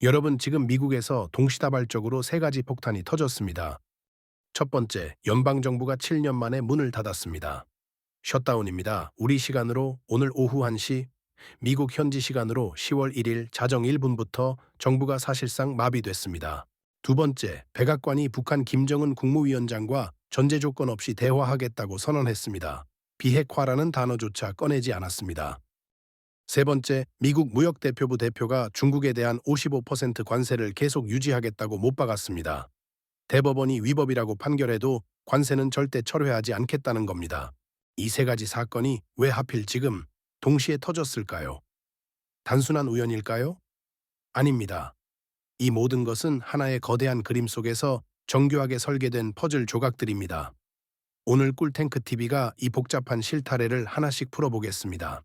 여러분, 지금 미국에서 동시다발적으로 세 가지 폭탄이 터졌습니다. 첫 번째, 연방정부가 7년 만에 문을 닫았습니다. 셧다운입니다. 우리 시간으로 오늘 오후 1시, 미국 현지 시간으로 10월 1일 자정 1분부터 정부가 사실상 마비됐습니다. 두 번째, 백악관이 북한 김정은 국무위원장과 전제 조건 없이 대화하겠다고 선언했습니다. 비핵화라는 단어조차 꺼내지 않았습니다. 세 번째, 미국 무역대표부 대표가 중국에 대한 55% 관세를 계속 유지하겠다고 못 박았습니다. 대법원이 위법이라고 판결해도 관세는 절대 철회하지 않겠다는 겁니다. 이 세 가지 사건이 왜 하필 지금 동시에 터졌을까요? 단순한 우연일까요? 아닙니다. 이 모든 것은 하나의 거대한 그림 속에서 정교하게 설계된 퍼즐 조각들입니다. 오늘 꿀탱크 TV가 이 복잡한 실타래를 하나씩 풀어보겠습니다.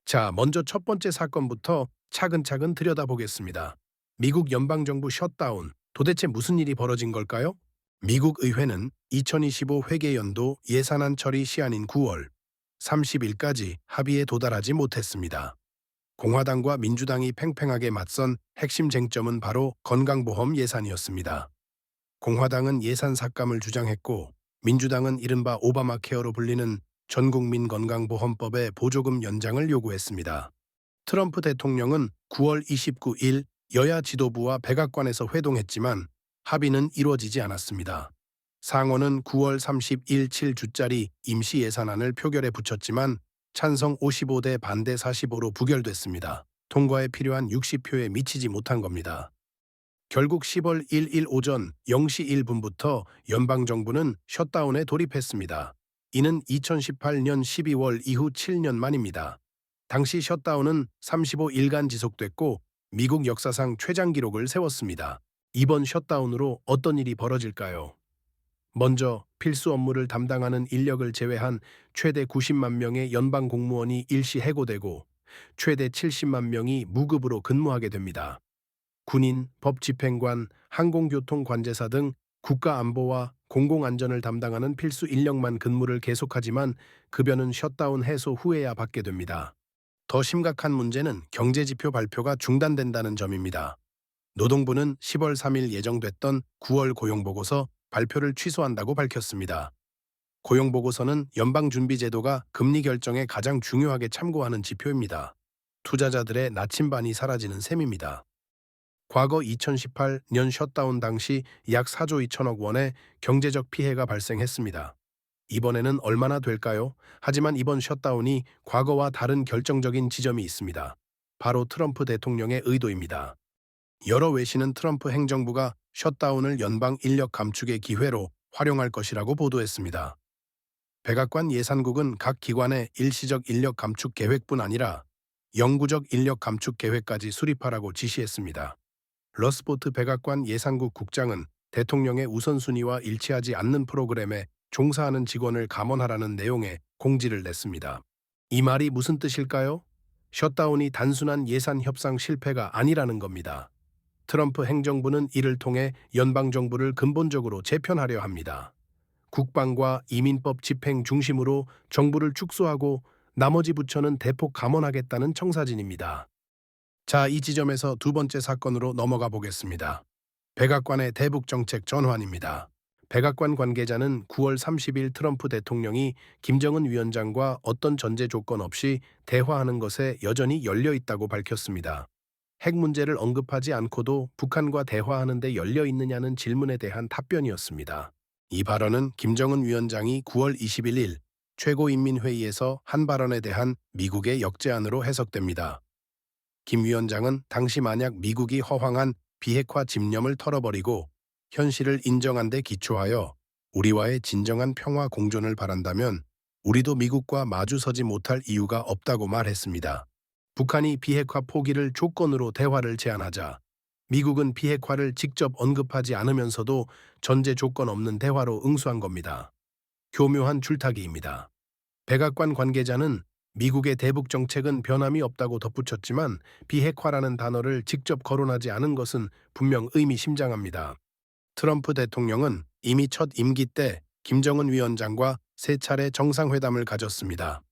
자, 먼저 첫 번째 사건부터 차근차근 들여다보겠습니다. 미국 연방정부 셧다운. 도대체 무슨 일이 벌어진 걸까요? 미국 의회는 2025 회계연도 예산안 처리 시한인 9월 30일까지 합의에 도달하지 못했습니다. 공화당과 민주당이 팽팽하게 맞선 핵심 쟁점은 바로 건강보험 예산이었습니다. 공화당은 예산 삭감을 주장했고, 민주당은 이른바 오바마 케어로 불리는 전국민 건강보험법의 보조금 연장을 요구했습니다. 트럼프 대통령은 9월 29일 여야 지도부와 백악관에서 회동했지만 합의는 이루어지지 않았습니다. 상원은 9월 30일 7주짜리 임시 예산안을 표결에 붙였지만 찬성 55대 반대 45로 부결됐습니다. 통과에 필요한 60표에 미치지 못한 겁니다. 결국 10월 1일 오전 0시 1분부터 연방정부는 셧다운에 돌입했습니다. 이는 2018년 12월 이후 7년 만입니다. 당시 셧다운은 35일간 지속됐고 미국 역사상 최장 기록을 세웠습니다. 이번 셧다운으로 어떤 일이 벌어질까요? 먼저 필수 업무를 담당하는 인력을 제외한 최대 90만 명의 연방 공무원이 일시 해고되고 최대 70만 명이 무급으로 근무하게 됩니다. 군인, 법집행관, 항공교통 관제사 등 국가안보와 공공안전을 담당하는 필수 인력만 근무를 계속하지만 급여는 셧다운 해소 후에야 받게 됩니다. 더 심각한 문제는 경제지표 발표가 중단된다는 점입니다. 노동부는 10월 3일 예정됐던 9월 고용보고서 발표를 취소한다고 밝혔습니다. 고용보고서는 연방준비제도가 금리 결정에 가장 중요하게 참고하는 지표입니다. 투자자들의 나침반이 사라지는 셈입니다. 과거 2018년 셧다운 당시 약 4조 2천억 원의 경제적 피해가 발생했습니다. 이번에는 얼마나 될까요? 하지만 이번 셧다운이 과거와 다른 결정적인 지점이 있습니다. 바로 트럼프 대통령의 의도입니다. 여러 외신은 트럼프 행정부가 셧다운을 연방 인력 감축의 기회로 활용할 것이라고 보도했습니다. 백악관 예산국은 각 기관의 일시적 인력 감축 계획뿐 아니라 영구적 인력 감축 계획까지 수립하라고 지시했습니다. 러스포트 백악관 예산국 국장은 대통령의 우선순위와 일치하지 않는 프로그램에 종사하는 직원을 감원하라는 내용의 공지를 냈습니다. 이 말이 무슨 뜻일까요? 셧다운이 단순한 예산 협상 실패가 아니라는 겁니다. 트럼프 행정부는 이를 통해 연방정부를 근본적으로 재편하려 합니다. 국방과 이민법 집행 중심으로 정부를 축소하고 나머지 부처는 대폭 감원하겠다는 청사진입니다. 자, 이 지점에서 두 번째 사건으로 넘어가 보겠습니다. 백악관의 대북정책 전환입니다. 백악관 관계자는 9월 30일 트럼프 대통령이 김정은 위원장과 어떤 전제 조건 없이 대화하는 것에 여전히 열려 있다고 밝혔습니다. 핵 문제를 언급하지 않고도 북한과 대화하는 데 열려 있느냐는 질문에 대한 답변이었습니다. 이 발언은 김정은 위원장이 9월 21일 최고인민회의에서 한 발언에 대한 미국의 역제안으로 해석됩니다. 김 위원장은 당시 만약 미국이 허황한 비핵화 집념을 털어버리고 현실을 인정한 데 기초하여 우리와의 진정한 평화 공존을 바란다면 우리도 미국과 마주서지 못할 이유가 없다고 말했습니다. 북한이 비핵화 포기를 조건으로 대화를 제안하자 미국은 비핵화를 직접 언급하지 않으면서도 전제 조건 없는 대화로 응수한 겁니다. 교묘한 줄타기입니다. 백악관 관계자는 미국의 대북 정책은 변함이 없다고 덧붙였지만 비핵화라는 단어를 직접 거론하지 않은 것은 분명 의미심장합니다. 트럼프 대통령은 이미 첫 임기 때 김정은 위원장과 세 차례 정상회담을 가졌습니다.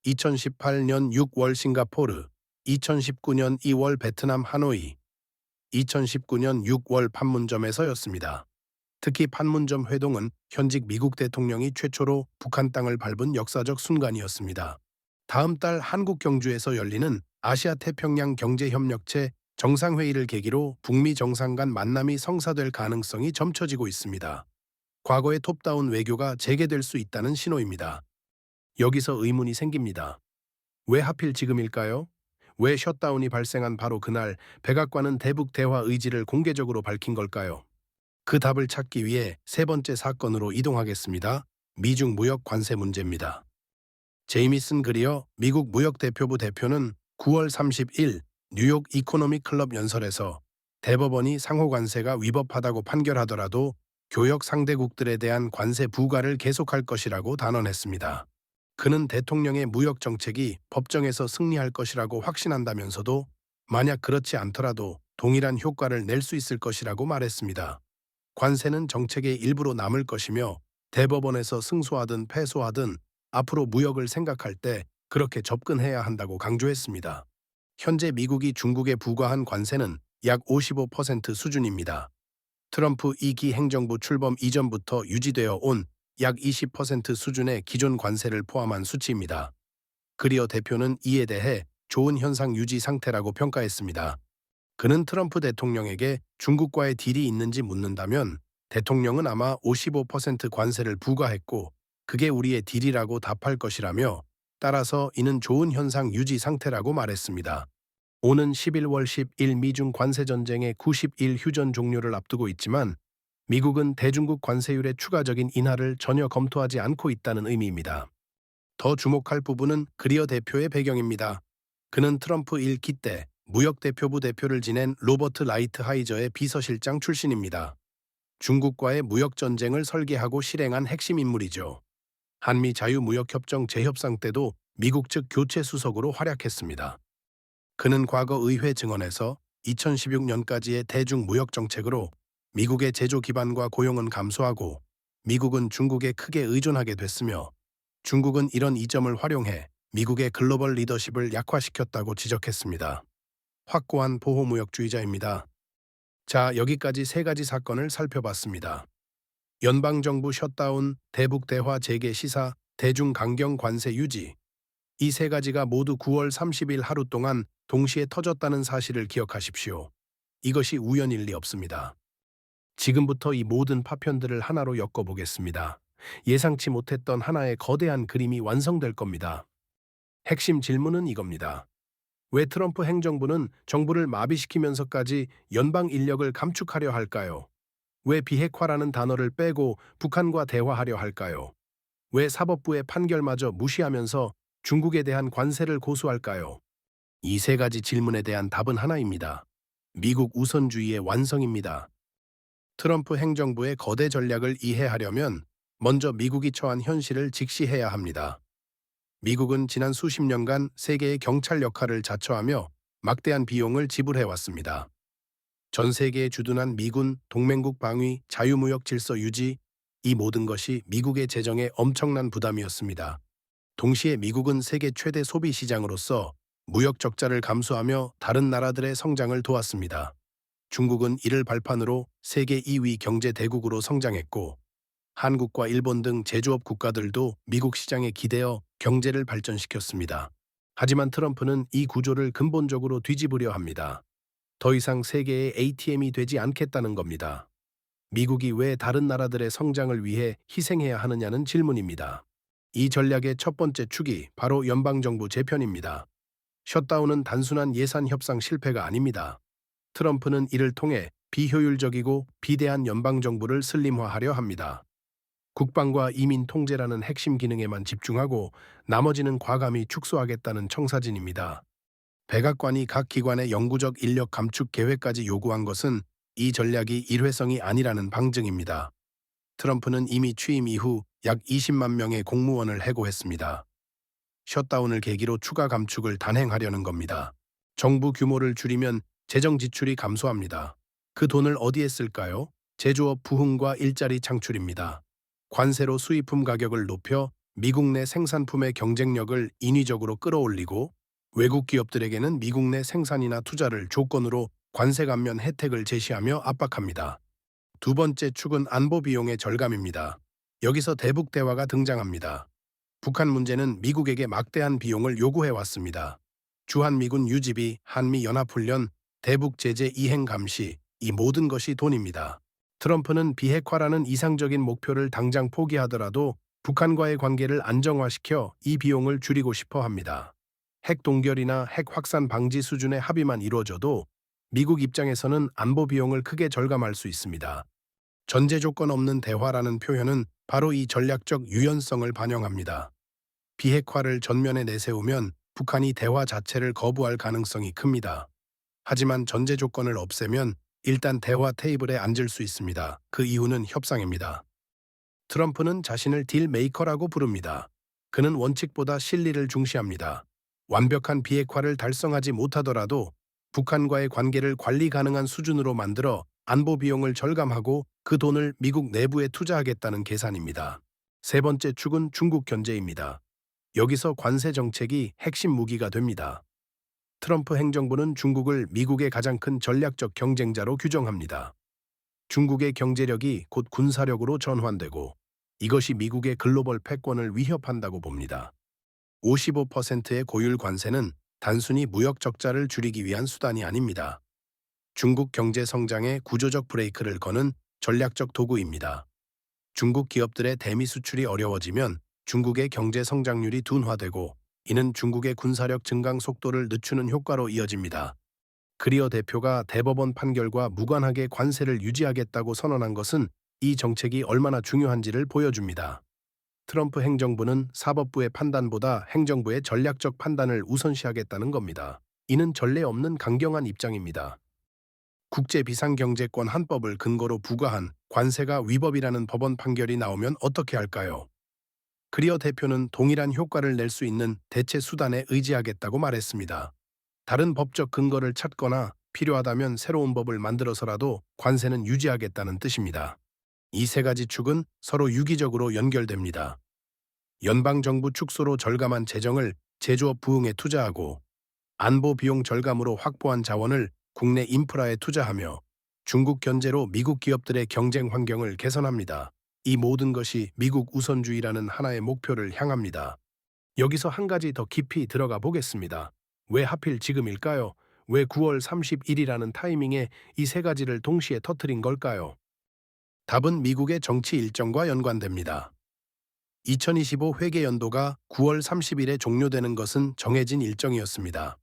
2018년 6월 싱가포르, 2019년 2월 베트남 하노이, 2019년 6월 판문점에서였습니다. 특히 판문점 회동은 현직 미국 대통령이 최초로 북한 땅을 밟은 역사적 순간이었습니다. 다음 달 한국 경주에서 열리는 아시아 태평양 경제협력체 정상회의를 계기로 북미 정상 간 만남이 성사될 가능성이 점쳐지고 있습니다. 과거의 톱다운 외교가 재개될 수 있다는 신호입니다. 여기서 의문이 생깁니다. 왜 하필 지금일까요? 왜 셧다운이 발생한 바로 그날 백악관은 대북 대화 의지를 공개적으로 밝힌 걸까요? 그 답을 찾기 위해 세 번째 사건으로 이동하겠습니다. 미중 무역 관세 문제입니다. 제이미슨 그리어 미국 무역대표부 대표는 9월 30일 뉴욕 이코노믹 클럽 연설에서 대법원이 상호 관세가 위법하다고 판결하더라도 교역 상대국들에 대한 관세 부과를 계속할 것이라고 단언했습니다. 그는 대통령의 무역 정책이 법정에서 승리할 것이라고 확신한다면서도 만약 그렇지 않더라도 동일한 효과를 낼 수 있을 것이라고 말했습니다. 관세는 정책의 일부로 남을 것이며 대법원에서 승소하든 패소하든 앞으로 무역을 생각할 때 그렇게 접근해야 한다고 강조했습니다. 현재 미국이 중국에 부과한 관세는 약 55% 수준입니다. 트럼프 2기 행정부 출범 이전부터 유지되어 온 약 20% 수준의 기존 관세를 포함한 수치입니다. 그리어 대표는 이에 대해 좋은 현상 유지 상태라고 평가했습니다. 그는 트럼프 대통령에게 중국과의 딜이 있는지 묻는다면 대통령은 아마 55% 관세를 부과했고 그게 우리의 딜이라고 답할 것이라며 따라서 이는 좋은 현상 유지 상태라고 말했습니다. 오는 11월 10일 미중 관세 전쟁의 90일 휴전 종료를 앞두고 있지만 미국은 대중국 관세율의 추가적인 인하를 전혀 검토하지 않고 있다는 의미입니다. 더 주목할 부분은 그리어 대표의 배경입니다. 그는 트럼프 1기 때 무역대표부 대표를 지낸 로버트 라이트 하이저의 비서실장 출신입니다. 중국과의 무역전쟁을 설계하고 실행한 핵심 인물이죠. 한미 자유무역협정 재협상 때도 미국 측 교체 수석으로 활약했습니다. 그는 과거 의회 증언에서 2016년까지의 대중무역정책으로 미국의 제조 기반과 고용은 감소하고 미국은 중국에 크게 의존하게 됐으며 중국은 이런 이점을 활용해 미국의 글로벌 리더십을 약화시켰다고 지적했습니다. 확고한 보호무역주의자입니다. 자, 여기까지 세 가지 사건을 살펴봤습니다. 연방정부 셧다운, 대북 대화 재개 시사, 대중 강경 관세 유지. 이 세 가지가 모두 9월 30일 하루 동안 동시에 터졌다는 사실을 기억하십시오. 이것이 우연일 리 없습니다. 지금부터 이 모든 파편들을 하나로 엮어보겠습니다. 예상치 못했던 하나의 거대한 그림이 완성될 겁니다. 핵심 질문은 이겁니다. 왜 트럼프 행정부는 정부를 마비시키면서까지 연방 인력을 감축하려 할까요? 왜 비핵화라는 단어를 빼고 북한과 대화하려 할까요? 왜 사법부의 판결마저 무시하면서 중국에 대한 관세를 고수할까요? 이 세 가지 질문에 대한 답은 하나입니다. 미국 우선주의의 완성입니다. 트럼프 행정부의 거대 전략을 이해하려면 먼저 미국이 처한 현실을 직시해야 합니다. 미국은 지난 수십 년간 세계의 경찰 역할을 자처하며 막대한 비용을 지불해왔습니다. 전 세계에 주둔한 미군, 동맹국 방위, 자유무역 질서 유지, 이 모든 것이 미국의 재정에 엄청난 부담이었습니다. 동시에 미국은 세계 최대 소비 시장으로서 무역 적자를 감수하며 다른 나라들의 성장을 도왔습니다. 중국은 이를 발판으로 세계 2위 경제 대국으로 성장했고 한국과 일본 등 제조업 국가들도 미국 시장에 기대어 경제를 발전시켰습니다. 하지만 트럼프는 이 구조를 근본적으로 뒤집으려 합니다. 더 이상 세계의 ATM이 되지 않겠다는 겁니다. 미국이 왜 다른 나라들의 성장을 위해 희생해야 하느냐는 질문입니다. 이 전략의 첫 번째 축이 바로 연방정부 재편입니다. 셧다운은 단순한 예산 협상 실패가 아닙니다. 트럼프는 이를 통해 비효율적이고 비대한 연방정부를 슬림화하려 합니다. 국방과 이민 통제라는 핵심 기능에만 집중하고 나머지는 과감히 축소하겠다는 청사진입니다. 백악관이 각 기관의 영구적 인력 감축 계획까지 요구한 것은 이 전략이 일회성이 아니라는 방증입니다. 트럼프는 이미 취임 이후 약 20만 명의 공무원을 해고했습니다. 셧다운을 계기로 추가 감축을 단행하려는 겁니다. 정부 규모를 줄이면 재정 지출이 감소합니다. 그 돈을 어디에 쓸까요? 제조업 부흥과 일자리 창출입니다. 관세로 수입품 가격을 높여 미국 내 생산품의 경쟁력을 인위적으로 끌어올리고 외국 기업들에게는 미국 내 생산이나 투자를 조건으로 관세 감면 혜택을 제시하며 압박합니다. 두 번째 축은 안보 비용의 절감입니다. 여기서 대북 대화가 등장합니다. 북한 문제는 미국에게 막대한 비용을 요구해 왔습니다. 주한미군 유지비, 한미 연합훈련, 대북 제재 이행 감시, 이 모든 것이 돈입니다. 트럼프는 비핵화라는 이상적인 목표를 당장 포기하더라도 북한과의 관계를 안정화시켜 이 비용을 줄이고 싶어 합니다. 핵 동결이나 핵 확산 방지 수준의 합의만 이루어져도 미국 입장에서는 안보 비용을 크게 절감할 수 있습니다. 전제 조건 없는 대화라는 표현은 바로 이 전략적 유연성을 반영합니다. 비핵화를 전면에 내세우면 북한이 대화 자체를 거부할 가능성이 큽니다. 하지만 전제 조건을 없애면 일단 대화 테이블에 앉을 수 있습니다. 그 이유는 협상입니다. 트럼프는 자신을 딜 메이커라고 부릅니다. 그는 원칙보다 실리를 중시합니다. 완벽한 비핵화를 달성하지 못하더라도 북한과의 관계를 관리 가능한 수준으로 만들어 안보 비용을 절감하고 그 돈을 미국 내부에 투자하겠다는 계산입니다. 세 번째 축은 중국 견제입니다. 여기서 관세 정책이 핵심 무기가 됩니다. 트럼프 행정부는 중국을 미국의 가장 큰 전략적 경쟁자로 규정합니다. 중국의 경제력이 곧 군사력으로 전환되고 이것이 미국의 글로벌 패권을 위협한다고 봅니다. 55%의 고율 관세는 단순히 무역 적자를 줄이기 위한 수단이 아닙니다. 중국 경제 성장에 구조적 브레이크를 거는 전략적 도구입니다. 중국 기업들의 대미 수출이 어려워지면 중국의 경제 성장률이 둔화되고 이는 중국의 군사력 증강 속도를 늦추는 효과로 이어집니다. 그리어 대표가 대법원 판결과 무관하게 관세를 유지하겠다고 선언한 것은 이 정책이 얼마나 중요한지를 보여줍니다. 트럼프 행정부는 사법부의 판단보다 행정부의 전략적 판단을 우선시하겠다는 겁니다. 이는 전례 없는 강경한 입장입니다. 국제비상경제권 한법을 근거로 부과한 관세가 위법이라는 법원 판결이 나오면 어떻게 할까요? 그리어 대표는 동일한 효과를 낼 수 있는 대체 수단에 의지하겠다고 말했습니다. 다른 법적 근거를 찾거나 필요하다면 새로운 법을 만들어서라도 관세는 유지하겠다는 뜻입니다. 이 세 가지 축은 서로 유기적으로 연결됩니다. 연방정부 축소로 절감한 재정을 제조업 부흥에 투자하고 안보 비용 절감으로 확보한 자원을 국내 인프라에 투자하며 중국 견제로 미국 기업들의 경쟁 환경을 개선합니다. 이 모든 것이 미국 우선주의라는 하나의 목표를 향합니다. 여기서 한 가지 더 깊이 들어가 보겠습니다. 왜 하필 지금일까요? 왜 9월 31일이라는 타이밍에 이 세 가지를 동시에 터뜨린 걸까요? 답은 미국의 정치 일정과 연관됩니다. 2025 회계연도가 9월 30일에 종료되는 것은 정해진 일정이었습니다.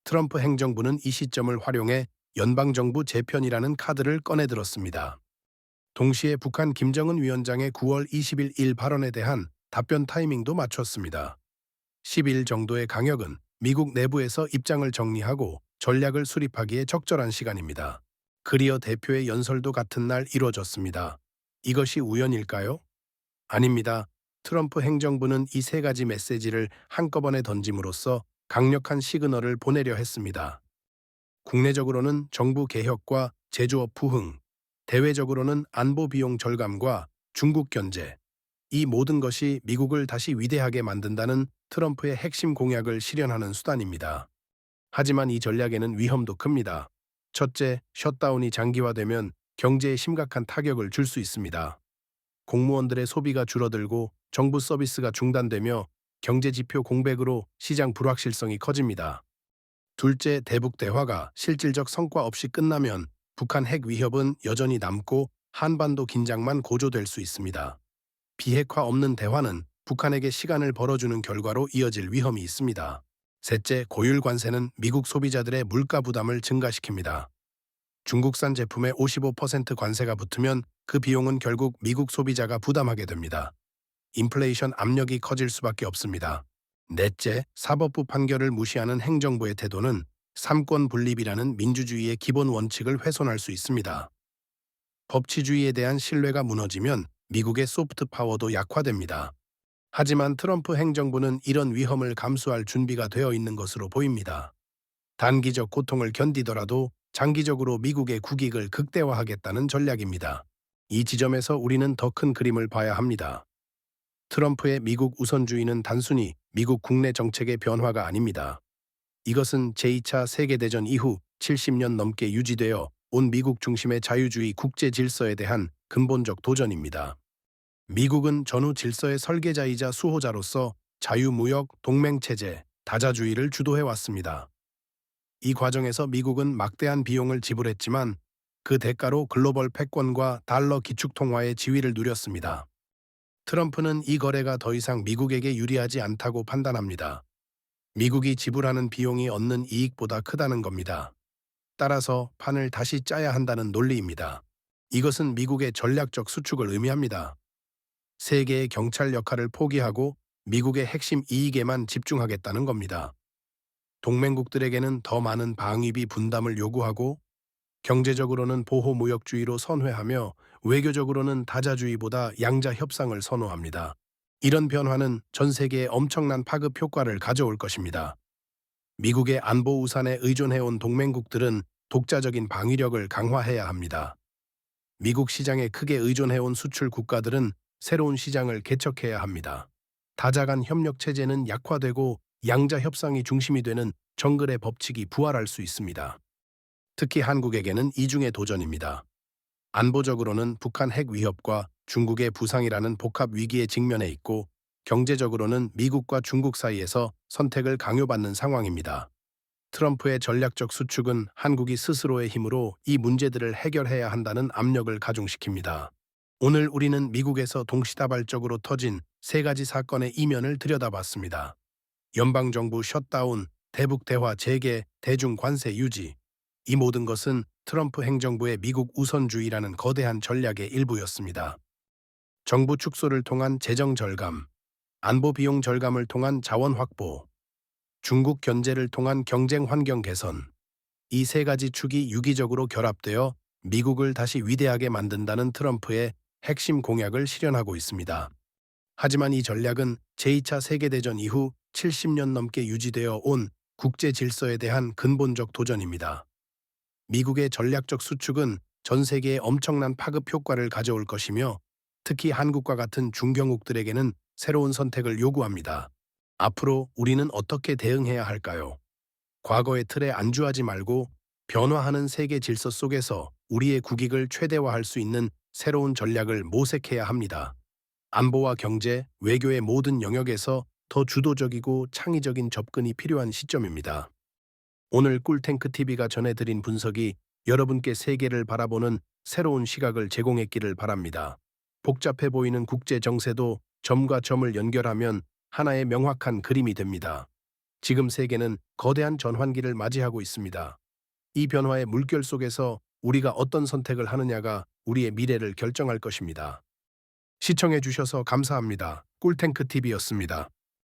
트럼프 행정부는 이 시점을 활용해 연방정부 재편이라는 카드를 꺼내들었습니다. 동시에 북한 김정은 위원장의 9월 20일 발언에 대한 답변 타이밍도 맞췄습니다. 10일 정도의 강역은 미국 내부에서 입장을 정리하고 전략을 수립하기에 적절한 시간입니다. 그리어 대표의 연설도 같은 날 이뤄졌습니다. 이것이 우연일까요? 아닙니다. 트럼프 행정부는 이 세 가지 메시지를 한꺼번에 던짐으로써 강력한 시그널을 보내려 했습니다. 국내적으로는 정부 개혁과 제조업 부흥, 대외적으로는 안보 비용 절감과 중국 견제, 이 모든 것이 미국을 다시 위대하게 만든다는 트럼프의 핵심 공약을 실현하는 수단입니다. 하지만 이 전략에는 위험도 큽니다. 첫째, 셧다운이 장기화되면 경제에 심각한 타격을 줄 수 있습니다. 공무원들의 소비가 줄어들고 정부 서비스가 중단되며 경제 지표 공백으로 시장 불확실성이 커집니다. 둘째, 대북 대화가 실질적 성과 없이 끝나면 북한 핵 위협은 여전히 남고 한반도 긴장만 고조될 수 있습니다. 비핵화 없는 대화는 북한에게 시간을 벌어주는 결과로 이어질 위험이 있습니다. 셋째, 고율 관세는 미국 소비자들의 물가 부담을 증가시킵니다. 중국산 제품에 55% 관세가 붙으면 그 비용은 결국 미국 소비자가 부담하게 됩니다. 인플레이션 압력이 커질 수밖에 없습니다. 넷째, 사법부 판결을 무시하는 행정부의 태도는 삼권 분립이라는 민주주의의 기본 원칙을 훼손할 수 있습니다. 법치주의에 대한 신뢰가 무너지면 미국의 소프트 파워도 약화됩니다. 하지만 트럼프 행정부는 이런 위험을 감수할 준비가 되어 있는 것으로 보입니다. 단기적 고통을 견디더라도 장기적으로 미국의 국익을 극대화하겠다는 전략입니다. 이 지점에서 우리는 더 큰 그림을 봐야 합니다. 트럼프의 미국 우선주의는 단순히 미국 국내 정책의 변화가 아닙니다. 이것은 제2차 세계대전 이후 70년 넘게 유지되어 온 미국 중심의 자유주의 국제 질서에 대한 근본적 도전입니다. 미국은 전후 질서의 설계자이자 수호자로서 자유무역, 동맹체제, 다자주의를 주도해 왔습니다. 이 과정에서 미국은 막대한 비용을 지불했지만 그 대가로 글로벌 패권과 달러 기축통화의 지위를 누렸습니다. 트럼프는 이 거래가 더 이상 미국에게 유리하지 않다고 판단합니다. 미국이 지불하는 비용이 얻는 이익보다 크다는 겁니다. 따라서 판을 다시 짜야 한다는 논리입니다. 이것은 미국의 전략적 수축을 의미합니다. 세계의 경찰 역할을 포기하고 미국의 핵심 이익에만 집중하겠다는 겁니다. 동맹국들에게는 더 많은 방위비 분담을 요구하고 경제적으로는 보호무역주의로 선회하며 외교적으로는 다자주의보다 양자 협상을 선호합니다. 이런 변화는 전 세계에 엄청난 파급 효과를 가져올 것입니다. 미국의 안보 우산에 의존해온 동맹국들은 독자적인 방위력을 강화해야 합니다. 미국 시장에 크게 의존해온 수출 국가들은 새로운 시장을 개척해야 합니다. 다자 간 협력 체제는 약화되고 양자 협상이 중심이 되는 정글의 법칙이 부활할 수 있습니다. 특히 한국에게는 이중의 도전입니다. 안보적으로는 북한 핵 위협과 중국의 부상이라는 복합 위기에 직면해 있고 경제적으로는 미국과 중국 사이에서 선택을 강요받는 상황입니다. 트럼프의 전략적 수축은 한국이 스스로의 힘으로 이 문제들을 해결해야 한다는 압력을 가중시킵니다. 오늘 우리는 미국에서 동시다발적으로 터진 세 가지 사건의 이면을 들여다봤습니다. 연방정부 셧다운, 대북 대화 재개, 대중 관세 유지. 이 모든 것은 트럼프 행정부의 미국 우선주의라는 거대한 전략의 일부였습니다. 정부 축소를 통한 재정 절감, 안보 비용 절감을 통한 자원 확보, 중국 견제를 통한 경쟁 환경 개선. 이 세 가지 축이 유기적으로 결합되어 미국을 다시 위대하게 만든다는 트럼프의 핵심 공약을 실현하고 있습니다. 하지만 이 전략은 제2차 세계대전 이후 70년 넘게 유지되어 온 국제 질서에 대한 근본적 도전입니다. 미국의 전략적 수축은 전 세계에 엄청난 파급 효과를 가져올 것이며 특히 한국과 같은 중견국들에게는 새로운 선택을 요구합니다. 앞으로 우리는 어떻게 대응해야 할까요? 과거의 틀에 안주하지 말고 변화하는 세계 질서 속에서 우리의 국익을 최대화할 수 있는 새로운 전략을 모색해야 합니다. 안보와 경제, 외교의 모든 영역에서 더 주도적이고 창의적인 접근이 필요한 시점입니다. 오늘 꿀탱크TV가 전해드린 분석이 여러분께 세계를 바라보는 새로운 시각을 제공했기를 바랍니다. 복잡해 보이는 국제 정세도 점과 점을 연결하면 하나의 명확한 그림이 됩니다. 지금 세계는 거대한 전환기를 맞이하고 있습니다. 이 변화의 물결 속에서 우리가 어떤 선택을 하느냐가 우리의 미래를 결정할 것입니다. 시청해 주셔서 감사합니다. 꿀탱크TV였습니다.